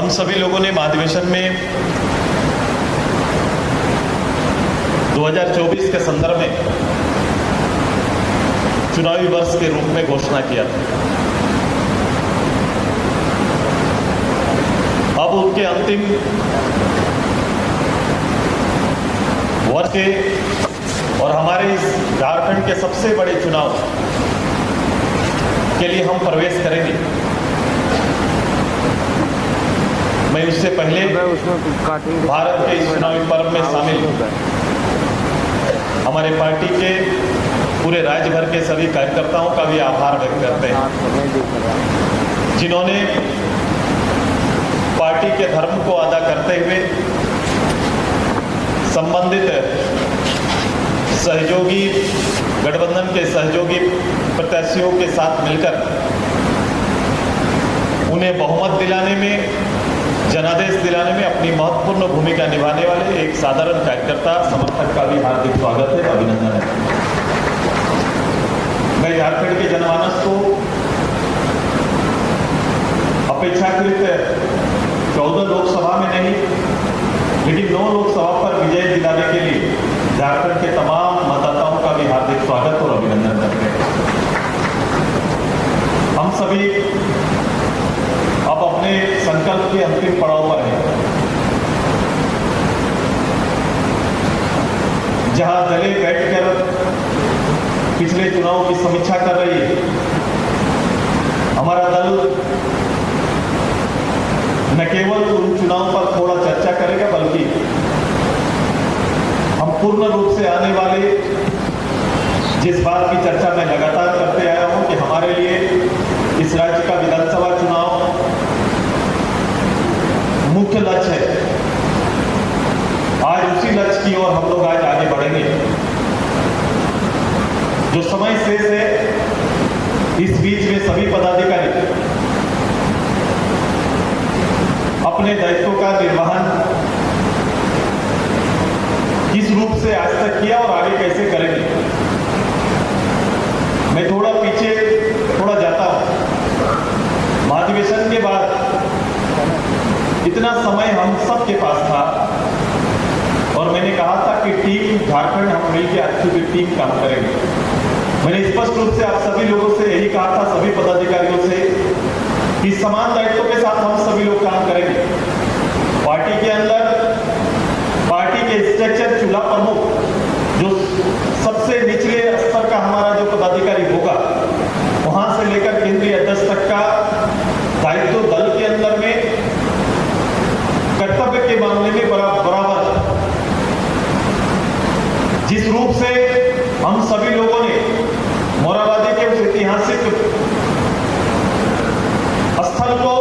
हम सभी लोगों ने महाधिवेशन में 2024 के संदर्भ में चुनावी वर्ष के रूप में घोषणा किया था। अब उनके अंतिम वर्ष के और हमारे इस झारखंड के सबसे बड़े चुनाव के लिए हम प्रवेश करेंगे। मैं इससे पहले भारत के इस चुनावी पर्व में शामिल हमारे पार्टी के पूरे राज्य भर के सभी कार्यकर्ताओं का भी आभार व्यक्त करते हैं, जिन्होंने पार्टी के धर्म को अदा करते हुए संबंधित सहयोगी गठबंधन के सहयोगी प्रत्याशियों के साथ मिलकर उन्हें बहुमत दिलाने में, जनादेश दिलाने में अपनी महत्वपूर्ण भूमिका निभाने वाले एक साधारण कार्यकर्ता समर्थक का भी हार्दिक स्वागत है, अभिनंदन है। मैं झारखंड के जनमानस को अपेक्षाकृत 14 लोकसभा में नहीं लेकिन 9 लोकसभा पर विजय दिलाने के लिए झारखंड के तमाम मतदाताओं का भी हार्दिक स्वागत और अभिनंदन करते हैं। हम सभी अब अपने संकल्प के अंतिम पड़ाव पर हैं, जहां दलें बैठकर पिछले चुनाव की समीक्षा कर रही है। हमारा दल न केवल उन चुनाव पर थोड़ा चर्चा करेगा, बल्कि हम पूर्ण रूप से आने वाले जिस बात की चर्चा मैं लगातार करते आया हूं कि हमारे लिए इस राज्य का विधानसभा चुनाव मुख्य लक्ष्य है। आज उसी लक्ष्य की ओर हम लोग आज आगे बढ़ेंगे। जो समय शेष है, इस बीच में सभी पदाधिकारी अपने दायित्वों का निर्वहन किस रूप से आज तक किया और आगे कैसे करेंगे। मैं थोड़ा पीछे जाता हूं। महाधिवेशन के बाद इतना समय हम सबके पास था और मैंने कहा था कि टीम झारखंड हम मिलकर अच्छी भी टीम काम करेंगे। मैंने स्पष्ट रूप से आप सभी लोगों से यही कहा था, सभी पदाधिकारियों से, कि समान दायित्वों के साथ हम सभी लोग काम करेंगे। पार्टी के अंदर पार्टी के स्ट्रक्चर चूल्हा प्रमुख जो सबसे निचले स्तर का हमारा जो पदाधिकारी होगा, वहां से लेकर केंद्रीय अध्यक्ष तक का दायित्व दल के अंदर में कर्तव्य के मामले में बराबर जिस रूप से हम सभी लोगों ने मोराबादी के उस ऐतिहासिक स्थल को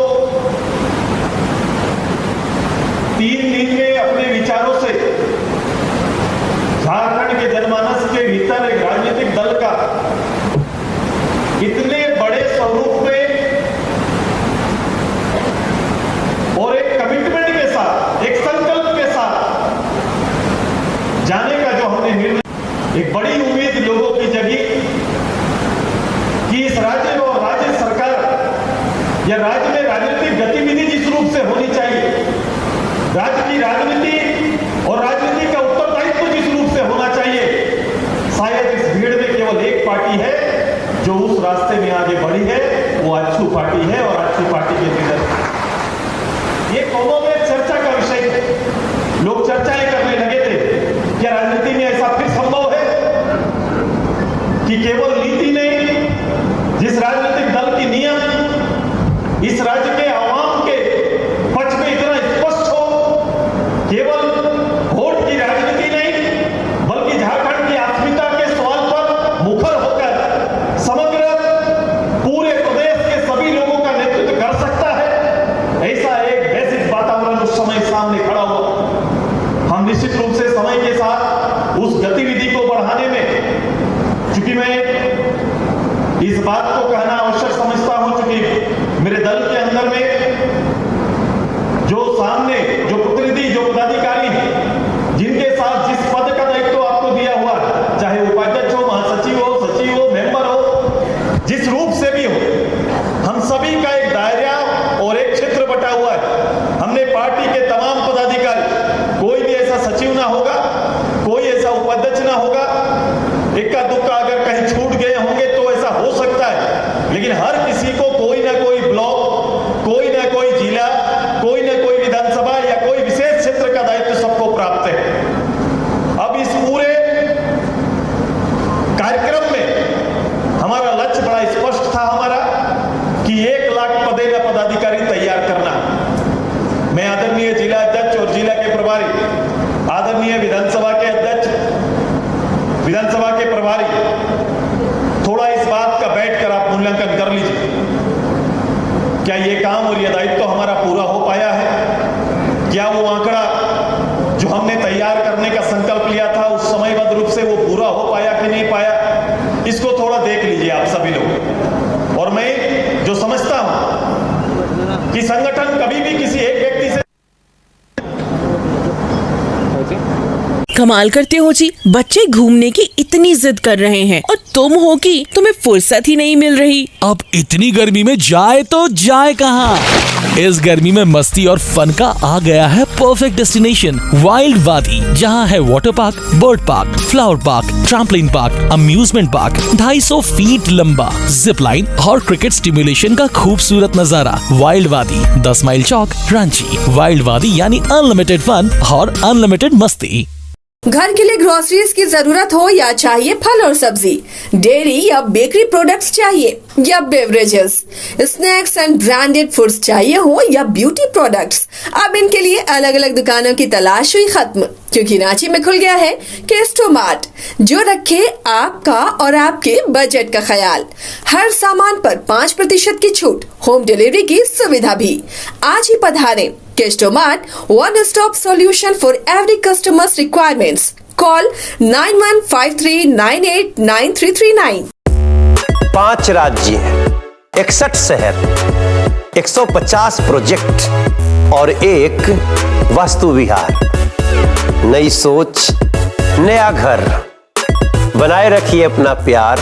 3 दिन में अपने विचारों से झारखंड के जनमानस के भीतर एक राजनीतिक दल का इतने बड़े स्वरूप में और एक कमिटमेंट के साथ, एक संकल्प के साथ जाने का जो हमने निर्णय, एक बड़ी उम्मीद लोगों की जगी कि इस राज्य और राज्य सरकार या राज्य में राजनीतिक गतिविधि जिस रूप से होनी चाहिए, राज्य की राजनीति और राजनीति का उत्तरदायित्व जिस रूप से होना चाहिए, शायद इस भीड़ में केवल एक पार्टी है जो उस रास्ते में आगे बढ़ी है लेकिन हर किसी को कोई ना कोई ब्लॉक, कोई ना कोई जिला, कोई ना कोई विधानसभा या कोई विशेष क्षेत्र का दायित्व सबको प्राप्त है। अब इस पूरे कार्यक्रम में हमारा लक्ष्य बड़ा स्पष्ट था हमारा कि 1 लाख पदेन पदाधिकारी तैयार करना। मैं आदरणीय जिला अध्यक्ष और जिला के प्रभारी, आदरणीय विधानसभा के अध्यक्ष, विधानसभा के प्रभारी, थोड़ा इस बात का बैठकर आप मूल्यांकन कर लीजिए, क्या ये काम और ये दायित्व हमारा पूरा हो पाया है? क्या वो आंकड़ा जो हमने तैयार करने का संकल्प लिया था उस समयबद्ध रूप से वो पूरा हो पाया कि नहीं पाया? इसको थोड़ा देख लीजिए आप सभी लोग। और मैं जो समझता हूं कि संगठन कभी भी किसी एक व्यक्ति से कमाल करते हो जी, बच्चे घूमने की इतनी जिद कर रहे हैं और तुम हो कि तुम्हें फुर्सत ही नहीं मिल रही। अब इतनी गर्मी में जाए तो जाए कहाँ? इस गर्मी में मस्ती और फन का आ गया है परफेक्ट डेस्टिनेशन, वाइल्ड वादी, जहाँ है water park, bird park, flower park, trampoline park, amusement park, 250 feet लंबा, जिप लाइन और क्रिकेट स्टिमुलेशन का खूबसूरत नजारा। वाइल्ड वादी, 10 माइल चौक, रांची। वाइल्ड वादी यानी अनलिमिटेड फन और अनलिमिटेड मस्ती। घर के लिए ग्रोसरीज की जरूरत हो या चाहिए फल और सब्जी, डेयरी या बेकरी प्रोडक्ट्स चाहिए या beverages, snacks and branded foods चाहिए हो या ब्यूटी प्रोडक्ट्स, अब इनके लिए अलग अलग दुकानों की तलाश हुई खत्म, क्योंकि रांची में खुल गया है केस्टोमार्ट, जो रखे आपका और आपके बजट का ख्याल। हर सामान पर 5% की छूट, होम डिलीवरी की सुविधा भी। आज ही पधारें केस्टोमार्ट, one stop solution for every customer's requirements. Call 9153989339. 5 राज्य, 61 शहर, 150 प्रोजेक्ट और एक वास्तु विहार। नई सोच, नया घर, बनाए रखिए अपना प्यार,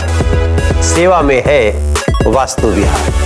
सेवा में है वास्तु विहार।